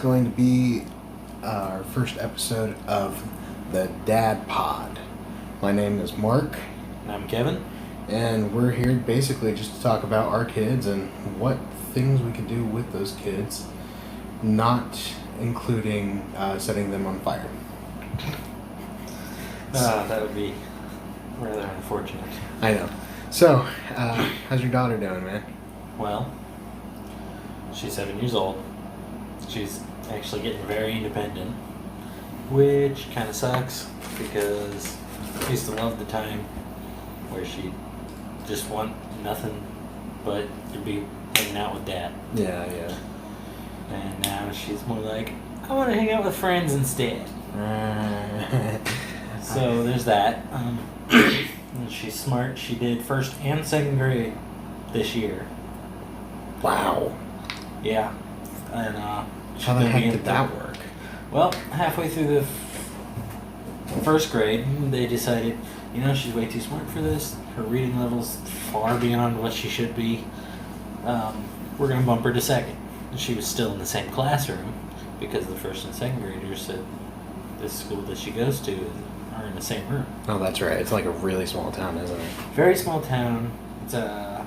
going to be our first episode of the Dad Pod. My name is Mark. And I'm Kevin. And we're here basically just to talk about our kids and what things we can do with those kids, not including setting them on fire. That would be rather unfortunate. I know. So, how's your daughter doing, man? Well, she's 7 years old. She's actually getting very independent, which kind of sucks because I used to love the time where she'd just want nothing but to be hanging out with Dad. Yeah. And now she's more like, I want to hang out with friends instead. So there's that. And she's smart. She did first and second grade this year. Wow. Yeah. And how the heck did that work? Well, halfway through the first grade, they decided, she's way too smart for this. Her reading level's far beyond what she should be. We're going to bump her to second. And she was still in the same classroom because the first and second graders said this school that she goes to are in the same room. Oh, that's right. It's like a really small town, isn't it? Very small town. It's a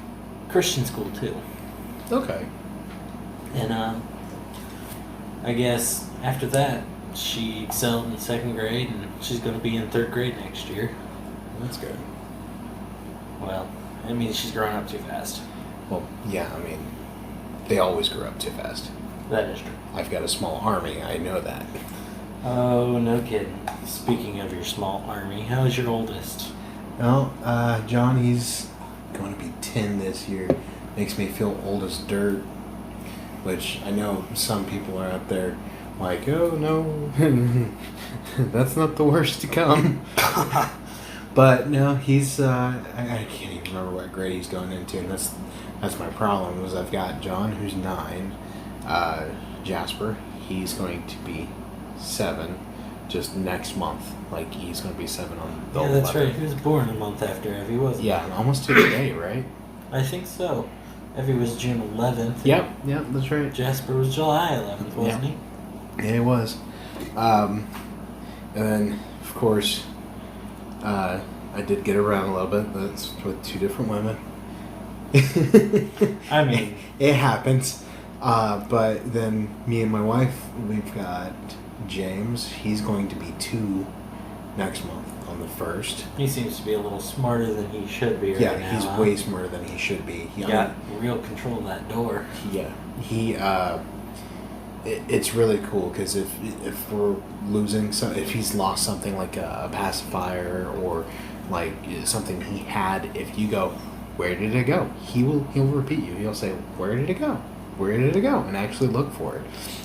Christian school, too. Okay. And I guess after that, she excelled in second grade, and she's going to be in third grade next year. That's good. Well, I mean, she's growing up too fast. Well, yeah, I mean, they always grew up too fast. That is true. I've got a small army, I know that. Oh, no kidding. Speaking of your small army, how's your oldest? Well, John, he's going to be 10 this year. Makes me feel old as dirt, which I know some people are out there like, oh, no, that's not the worst to come. But, no, he's, I can't even remember what grade he's going into, and that's my problem, is I've got John, who's 9, Jasper, he's going to be 7 just next month. Like, he's going to be 7 on the 11th. Yeah, that's right. He was born a month after Evie, wasn't he? Yeah, almost to the day, right? I think so. Evie was June 11th. Yep, that's right. Jasper was July 11th, wasn't he? Yeah, it was. And then, of course, I did get around a little bit. That's with 2 different women. I mean... It happens. But then me and my wife, we've got James. He's going to be 2 next month on the 1st. He seems to be a little smarter than he should be right now. Yeah, he's way smarter than he should be. He got real control of that door. Yeah. It's really cool because if we're losing if he's lost something like a pacifier or like something he had, if you go, where did it go? He'll repeat you. He'll say, where did it go? Where did it go? And actually look for it.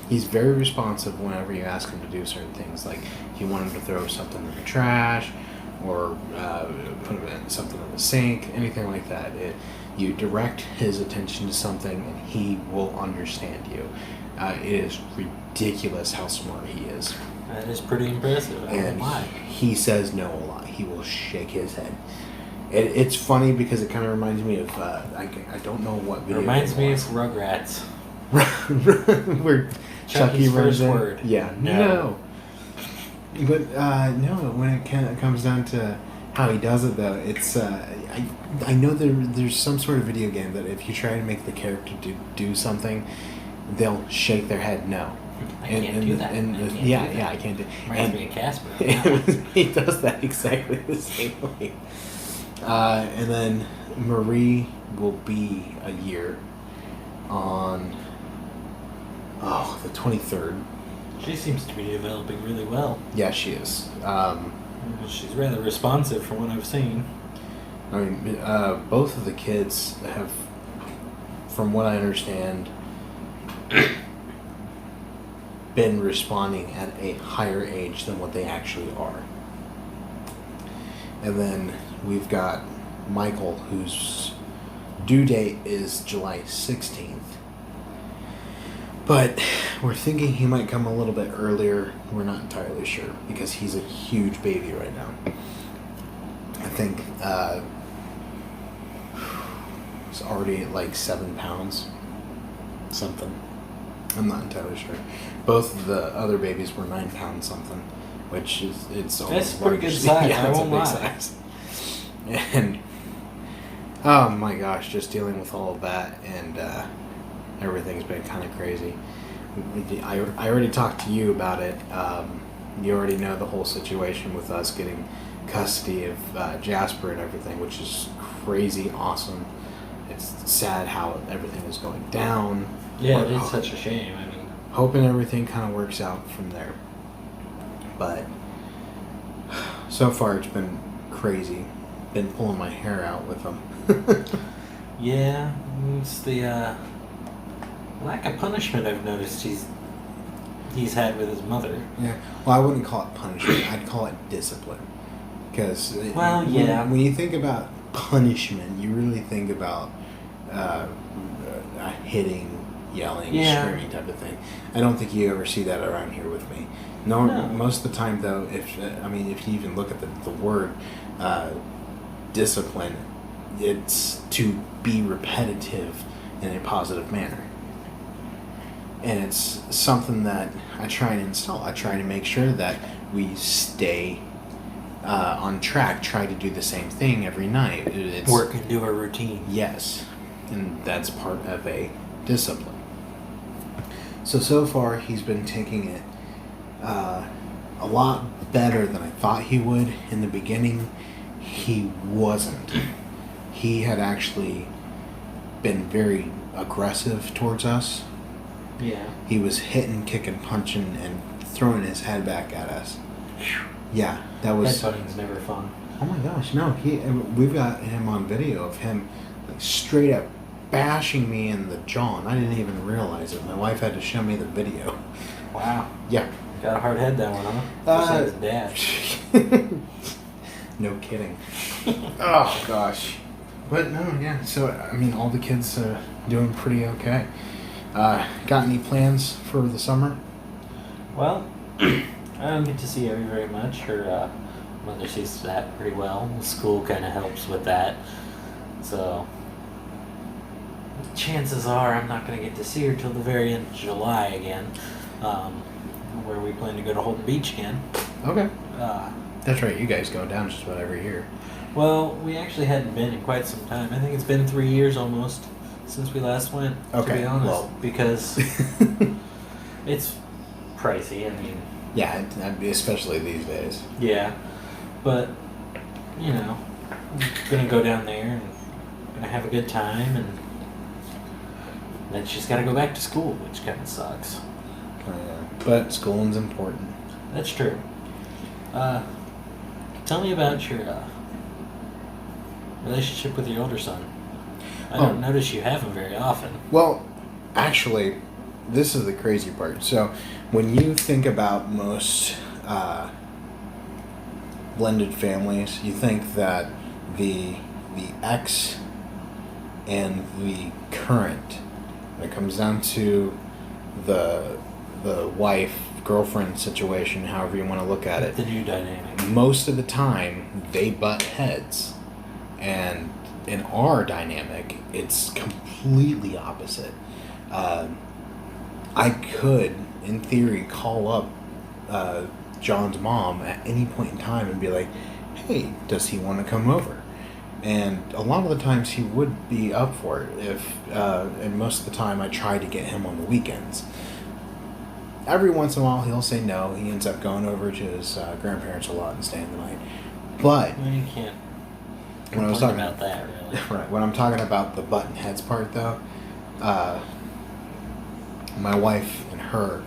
He's very responsive whenever you ask him to do certain things. Like you want him to throw something in the trash or put something in the sink, anything like that. You direct his attention to something and he will understand you. It is ridiculous how smart he is. That is pretty impressive. And he says no a lot. He will shake his head. It's funny because it kind of reminds me of, I don't know what video. It reminds me of Rugrats. Where Chucky runs in. Word. Yeah. No. But, no, when it comes down to how he does it, though, it's, I know there's some sort of video game that if you try to make the character do something, they'll shake their head no. I can't do that. I can't do it. Reminds me of Casper. He does that exactly the same way. And then Marie will be a year on the 23rd. She seems to be developing really well. Yeah, she is. She's rather responsive from what I've seen. I mean, both of the kids have, from what I understand, been responding at a higher age than what they actually are. And then we've got Michael, whose due date is July 16th. But we're thinking he might come a little bit earlier. We're not entirely sure because he's a huge baby right now. I think he's already at like 7 pounds. Something. I'm not entirely sure. Both of the other babies were 9 pounds something, which is That's a pretty good size. Yeah, I it's a won't big lie. size. And oh my gosh, just dealing with all of that and everything's been kind of crazy. I already talked to you about it. You already know the whole situation with us getting custody of Jasper and everything, which is crazy awesome. It's sad how everything is going down. Yeah, it is such a shame. I mean, hoping everything kind of works out from there. But so far it's been crazy. Been pulling my hair out with them. yeah, it's the lack of punishment I've noticed he's had with his mother. Yeah. Well, I wouldn't call it punishment. I'd call it discipline. Because when you think about punishment, you really think about hitting, yelling, screaming type of thing. I don't think you ever see that around here with me. No. Most of the time, though, if you even look at the word discipline, it's to be repetitive in a positive manner. And it's something that I try and install. I try to make sure that we stay on track, try to do the same thing every night. It's work into a routine. Yes, and that's part of a discipline. So far, he's been taking it a lot better than I thought he would. In the beginning, he wasn't. He had actually been very aggressive towards us. Yeah. He was hitting, kicking, punching, and throwing his head back at us. Yeah, that was... Headbutting's never fun. Oh my gosh, no. We've got him on video of him like straight up bashing me in the jaw, and I didn't even realize it. My wife had to show me the video. Wow. Yeah. Got a hard head, that one, huh? His dad. No kidding. Oh gosh. But no, yeah. So all the kids are doing pretty okay. Got any plans for the summer? Well, I don't get to see Abby very much. Her mother sees that pretty well. School kind of helps with that. So, chances are I'm not going to get to see her till the very end of July again, where we plan to go to Holton Beach again. Okay. That's right. You guys go down just about every year. Well, we actually hadn't been in quite some time. I think it's been 3 years almost since we last went, to be honest. Because it's pricey. I mean... Yeah, especially these days. Yeah. But, I'm going to go down there and going to have a good time. And then she's got to go back to school, which kind of sucks. Oh, yeah. But schooling's important. That's true. Tell me about your relationship with your older son. I don't notice you have him very often. Well, actually, this is the crazy part. So, when you think about most blended families, you think that the ex and the current, when it comes down to the wife girlfriend situation, however you want to look at it, the new dynamic. Most of the time, they butt heads, and in our dynamic, it's completely opposite. I could, in theory, call up John's mom at any point in time and be like, hey, does he want to come over? And a lot of the times he would be up for it. And most of the time I try to get him on the weekends. Every once in a while he'll say no. He ends up going over to his grandparents a lot and staying the night. But you can't when I was talking about that, really. Right. When I'm talking about the button heads part, though, my wife and her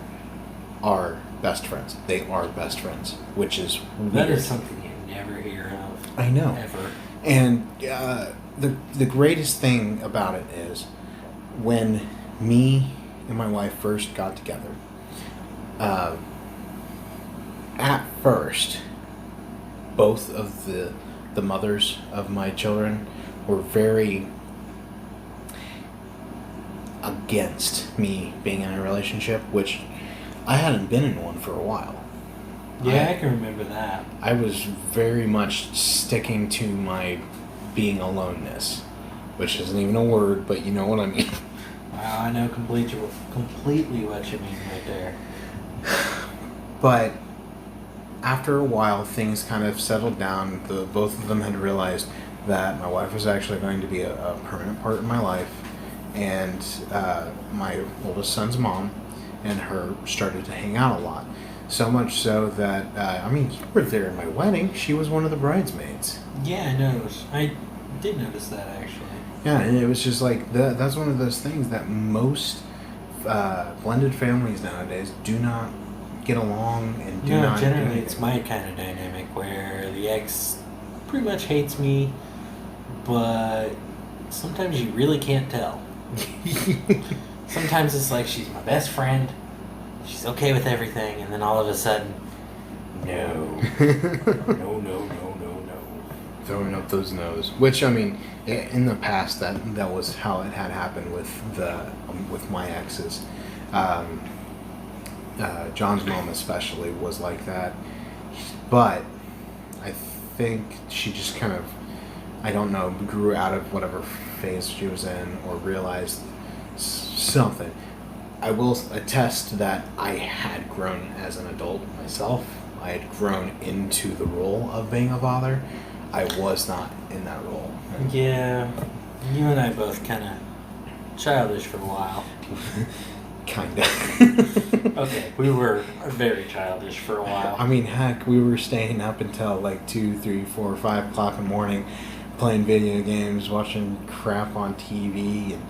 are best friends. They are best friends, which is weird. That is something you never hear of. I know. Ever. And the greatest thing about it is when me and my wife first got together, at first, both of the mothers of my children were very against me being in a relationship, which I hadn't been in one for a while. Yeah, I can remember that. I was very much sticking to my being aloneness, which isn't even a word, but you know what I mean. Wow, I know completely what you mean right there. But after a while, things kind of settled down. Both of them had realized that my wife was actually going to be a permanent part in my life, and my oldest son's mom and her started to hang out a lot. So much so that, you were there at my wedding. She was one of the bridesmaids. Yeah, I noticed. I did notice that, actually. Yeah, and it was just like, that's one of those things that most blended families nowadays do not get along and do not... generally it's my kind of dynamic where the ex pretty much hates me, but sometimes you really can't tell. Sometimes it's like she's my best friend, she's okay with everything, and then all of a sudden, no. No. Throwing up those no's. Which, in the past, that was how it had happened with my exes. John's mom especially was like that. But I think she just kind of, I don't know, grew out of whatever phase she was in or realized something. I will attest that I had grown as an adult myself. I had grown into the role of being a father. I was not in that role. Yeah, you and I both kind of childish for a while. Kinda. Okay, we were very childish for a while. Heck, we were staying up until like 2, 3, 4, 5 o'clock in the morning playing video games, watching crap on TV. And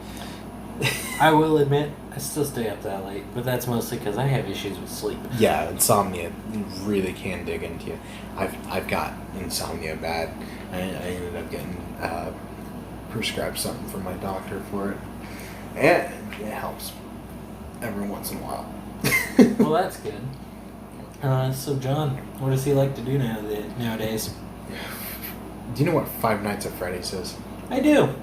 I will admit, I still stay up that late, but that's mostly because I have issues with sleep. Yeah, insomnia really can dig into you. I've got insomnia bad. I ended up getting prescribed something from my doctor for it. And it helps every once in a while. Well, that's good. So, John, what does he like to do nowadays? Do you know what Five Nights at Freddy's is? I do.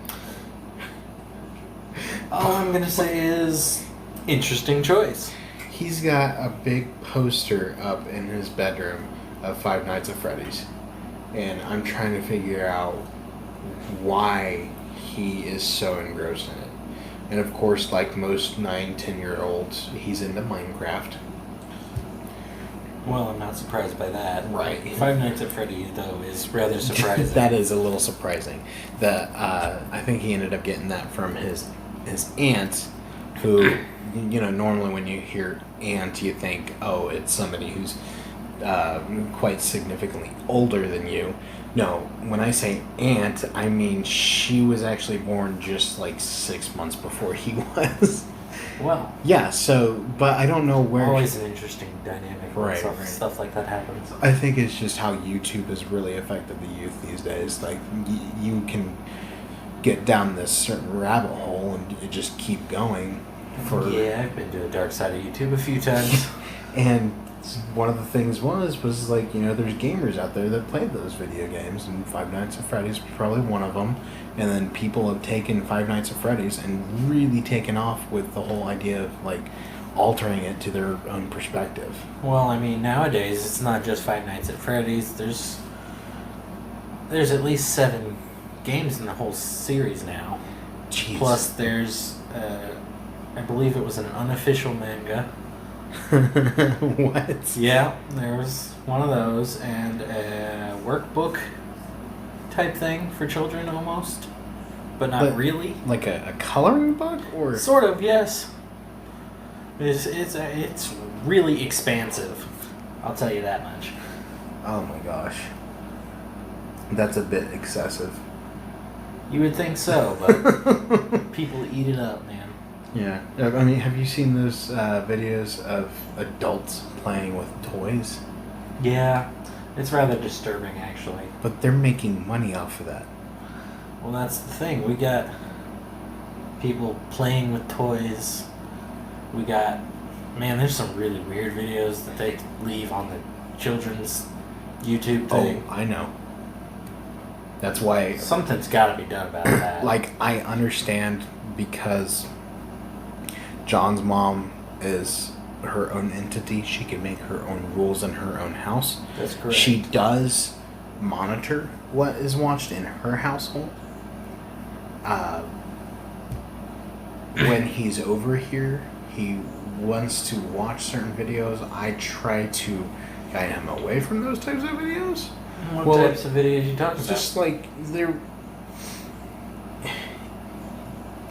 All I'm going to say is, interesting choice. He's got a big poster up in his bedroom of Five Nights at Freddy's. And I'm trying to figure out why he is so engrossed in it. And of course, like most 9, 10-year-olds, he's into Minecraft. Well, I'm not surprised by that. Right. Five Nights at Freddy's, though, is rather surprising. That is a little surprising. I think he ended up getting that from his aunt, who, normally when you hear aunt, you think, oh, it's somebody who's quite significantly older than you. No, when I say aunt, I mean she was actually born just like 6 months before he was. Well. Yeah, but I don't know where... Always an interesting dynamic when right. stuff like that happens. I think it's just how YouTube has really affected the youth these days. Like, you can get down this certain rabbit hole and you just keep going for... Yeah, I've been to the dark side of YouTube a few times. And one of the things was like, there's gamers out there that played those video games, and Five Nights at Freddy's was probably one of them. And then people have taken Five Nights at Freddy's and really taken off with the whole idea of, like, altering it to their own perspective. Well, nowadays, it's not just Five Nights at Freddy's. There's at least 7 games in the whole series now. Jeez. Plus, there's, I believe it was an unofficial manga. What? Yeah, there was one of those, and a workbook type thing for children almost, but not really. Like a coloring book, or sort of, yes. It's really expansive. I'll tell you that much. Oh my gosh, that's a bit excessive. You would think so, but people eat it up, man. Yeah, have you seen those videos of adults playing with toys? Yeah, it's rather disturbing, actually. But they're making money off of that. Well, that's the thing. We got people playing with toys. We got, there's some really weird videos that they leave on the children's YouTube thing. Oh, I know. That's why... Something's got to be done about that. Like, I understand because John's mom is her own entity. She can make her own rules in her own house. That's correct. She does monitor what is watched in her household. when he's over here, he wants to watch certain videos. I try to guide him away from those types of videos. What types of videos you talking about? Just like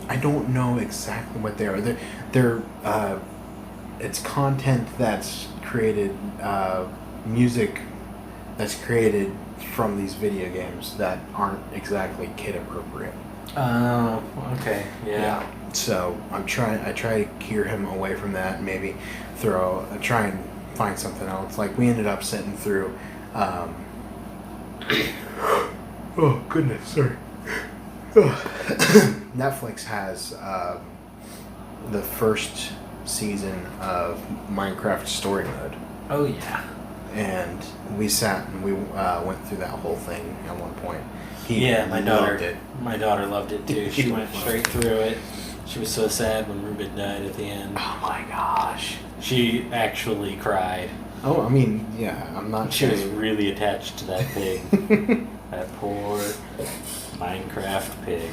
I don't know exactly what they are. They're it's content that's created, music that's created from these video games that aren't exactly kid appropriate. Oh, okay, yeah. So I try to gear him away from that. And maybe try and find something else. Like we ended up sitting through. Oh goodness, sorry. Netflix has the first season of Minecraft Story Mode. Oh yeah. And we sat and we went through that whole thing at one point. My daughter loved it too. She went straight through it. She was so sad when Ruben died at the end. Oh my gosh. She actually cried. Oh, I mean, yeah, I'm not She sure. was really attached to that pig. That poor Minecraft pig.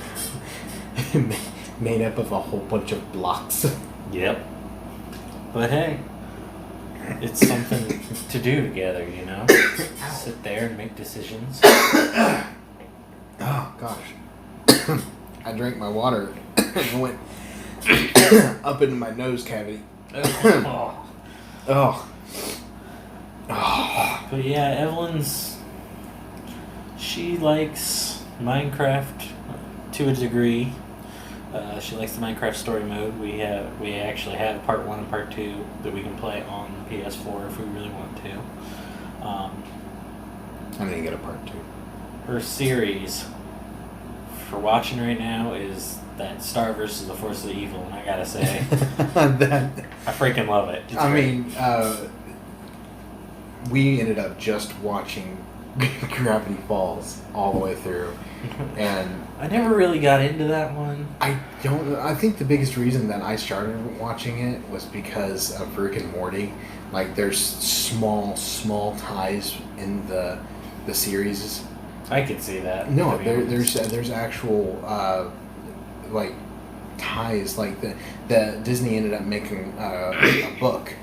Made up of a whole bunch of blocks. Yep. But hey, it's something to do together, you know? Sit there and make decisions. Oh gosh. I drank my water and went up into my nose cavity. Oh. Oh. But yeah, Evelyn's... She likes Minecraft to a degree. She likes the Minecraft story mode. We actually have part 1 and part 2 that we can play on PS4 if we really want to. I didn't get a part 2. Her series for watching right now is that Star vs. the Force of Evil, and I gotta say, I freaking love it. It's great. We ended up just watching Gravity Falls all the way through, and I never really got into that one. I think the biggest reason that I started watching it was because of Rick and Morty. Like, there's small ties in the series. I could see that. No, there's actual like ties. Like the Disney ended up making a book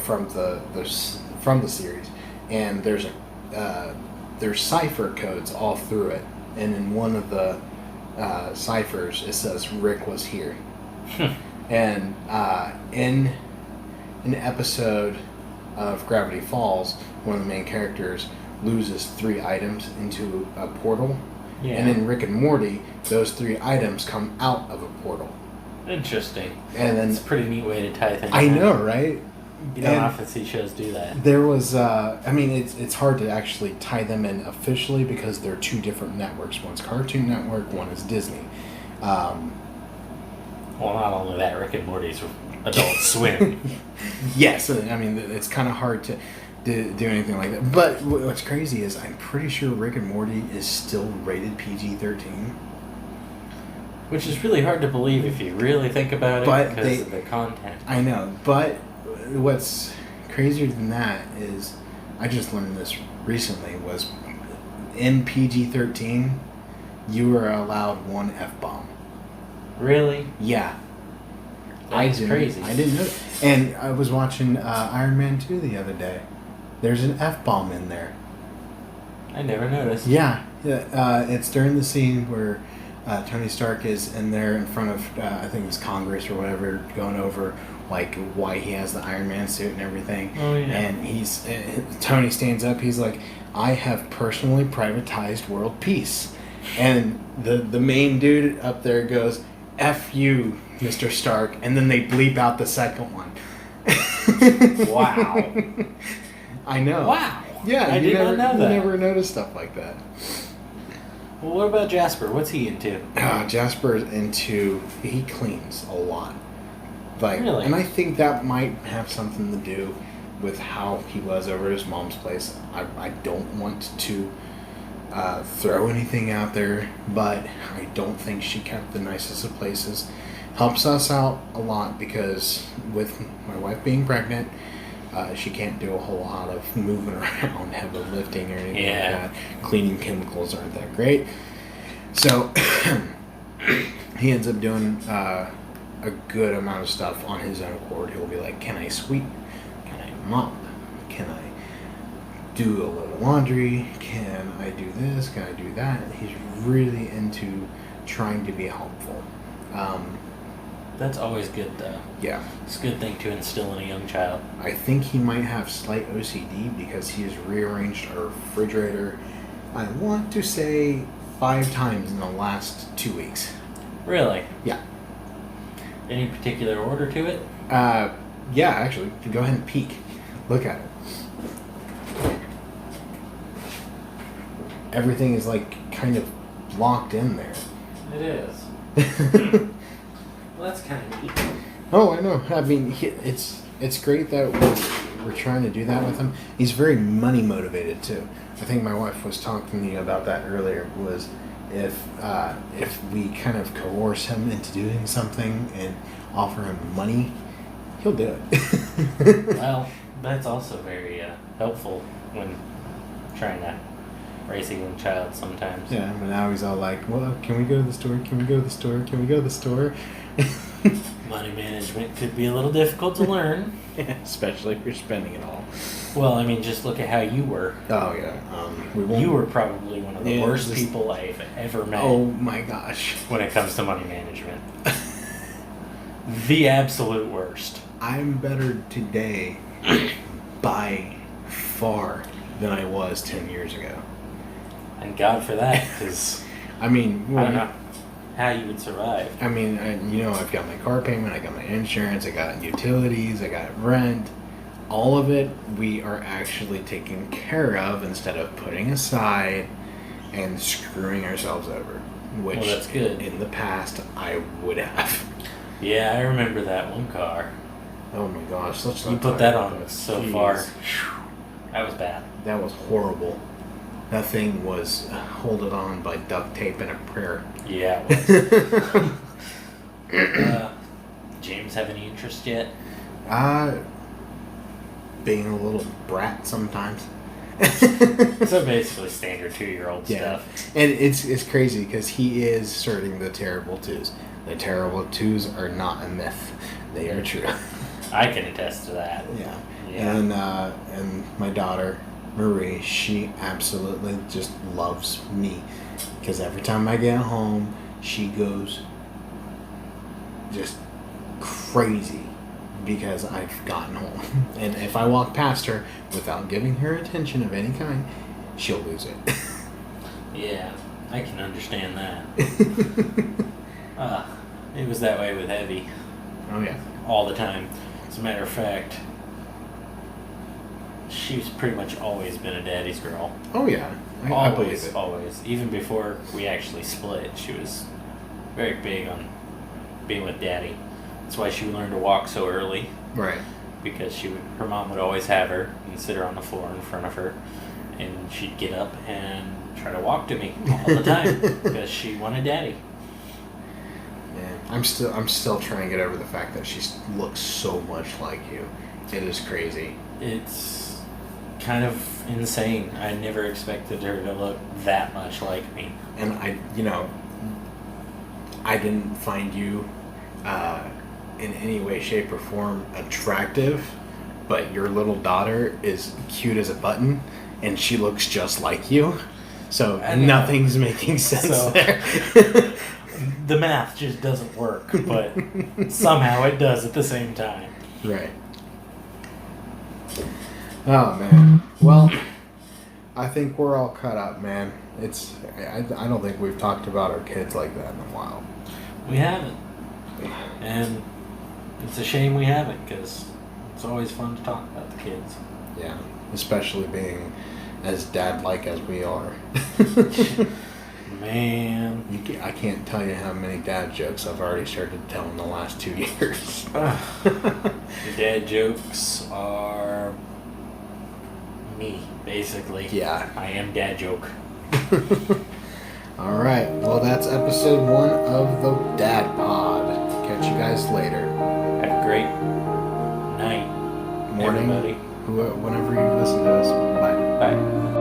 from the series, and there's cipher codes all through it, and in one of the ciphers it says Rick was here. And in an episode of Gravity Falls, one of the main characters loses 3 items into a portal. Yeah. And in Rick and Morty, those 3 items come out of a portal. Interesting. And then it's a pretty neat way to tie things. I know, right? You don't often see shows do that. There was, it's hard to actually tie them in officially because they're 2 different networks. One's Cartoon Network, one is Disney. Well, not only that, Rick and Morty's Adult Swim. Yes, I mean, it's kind of hard to do anything like that. But what's crazy is I'm pretty sure Rick and Morty is still rated PG-13. Which is really hard to believe if you really think about it, but because of the content. I know, but what's crazier than that is, I just learned this recently, was in PG-13, you are allowed 1 F-bomb. Really? Yeah. That's crazy. I didn't know. And I was watching Iron Man 2 the other day. There's an F-bomb in there. I never noticed. Yeah. It's during the scene where Tony Stark is in there in front of, I think it was Congress or whatever, going over like why he has the Iron Man suit and everything. Oh, yeah. And Tony stands up, he's like, I have personally privatized world peace. And the main dude up there goes, F you, Mr. Stark, and then they bleep out the second one. Wow. I know. Wow. Yeah, I did not know that. You never notice stuff like that. Well, what about Jasper? What's he into? Jasper's into, he cleans a lot. Like, really? And I think that might have something to do with how he was over at his mom's place. I don't want to throw anything out there, but I don't think she kept the nicest of places. Helps us out a lot because with my wife being pregnant, she can't do a whole lot of moving around, heavy lifting or anything like that. Cleaning chemicals aren't that great. So he ends up doing a good amount of stuff on his own accord. He'll be like, can I sweep? Can I mop? Can I do a little laundry? Can I do this? Can I do that? He's really into trying to be helpful. That's always good, though. Yeah. It's a good thing to instill in a young child. I think he might have slight OCD because he has rearranged our refrigerator, I want to say 5 times in the last 2 weeks. Really? Yeah. Any particular order to it? Yeah, actually. Go ahead and peek. Look at it. Everything is like kind of locked in there. It is. Well, that's kind of neat. Oh, I know. I mean, it's great that we're trying to do that with him. He's very money motivated too. I think my wife was talking to you about that earlier. Was if we kind of coerce him into doing something and offer him money, he'll do it. Well, that's also very helpful when trying to raise a young child sometimes. Yeah, but now he's all like, well, can we go to the store? Can we go to the store? Can we go to the store? Money management could be a little difficult to learn. Especially if you're spending it all. Well, I mean, just look at how you were. Oh, yeah. We won't... You were probably one of the worst people I've ever met. Oh, my gosh. When it comes to money management. The absolute worst. I'm better today by far than I was 10 years ago. And God for that, because I mean, I don't know how you would survive. I mean, I've got my car payment, I got my insurance, I got utilities, I got rent. All of it we are actually taking care of instead of putting aside and screwing ourselves over. Which, well, that's good. In the past, I would have. Yeah, I remember that one car. Oh my gosh, you put that on so far. That was bad. That was horrible. That thing was holded on by duct tape and a prayer. Yeah, it was. James have any interest yet? Being a little brat sometimes. So basically standard 2-year-old stuff. And it's crazy because he is starting the terrible twos. The terrible twos are not a myth. They are true. I can attest to that. Yeah. Yeah. And my daughter, Marie, she absolutely just loves me. Because every time I get home, she goes just crazy because I've gotten home. And if I walk past her without giving her attention of any kind, she'll lose it. Yeah, I can understand that. It was that way with Heavy. Oh, yeah. All the time. As a matter of fact, she's pretty much always been a daddy's girl. Oh, yeah. I believe it. Always. Even before we actually split, she was very big on being with daddy. That's why she learned to walk so early. Right. Because her mom would always have her and sit her on the floor in front of her, and she'd get up and try to walk to me all the time because she wanted daddy. Yeah, I'm still trying to get over the fact that she looks so much like you. It is crazy. It's kind of insane. I never expected her to look that much like me. And I didn't find you in any way, shape, or form attractive, but your little daughter is cute as a button, and she looks just like you. So nothing's making sense there. The math just doesn't work, but somehow it does at the same time. Right. Oh, man. Well, I think we're all cut up, man. I don't think we've talked about our kids like that in a while. We haven't. And it's a shame we haven't, because it's always fun to talk about the kids. Yeah, especially being as dad-like as we are. Man. I can't tell you how many dad jokes I've already started to tell in the last 2 years. The dad jokes are me, basically. Yeah. I am dad joke. All right. Well, that's episode 1 of the Dad Pod. Catch you guys later. Have a great night, morning, everybody. Whenever you listen to us. Bye. Bye.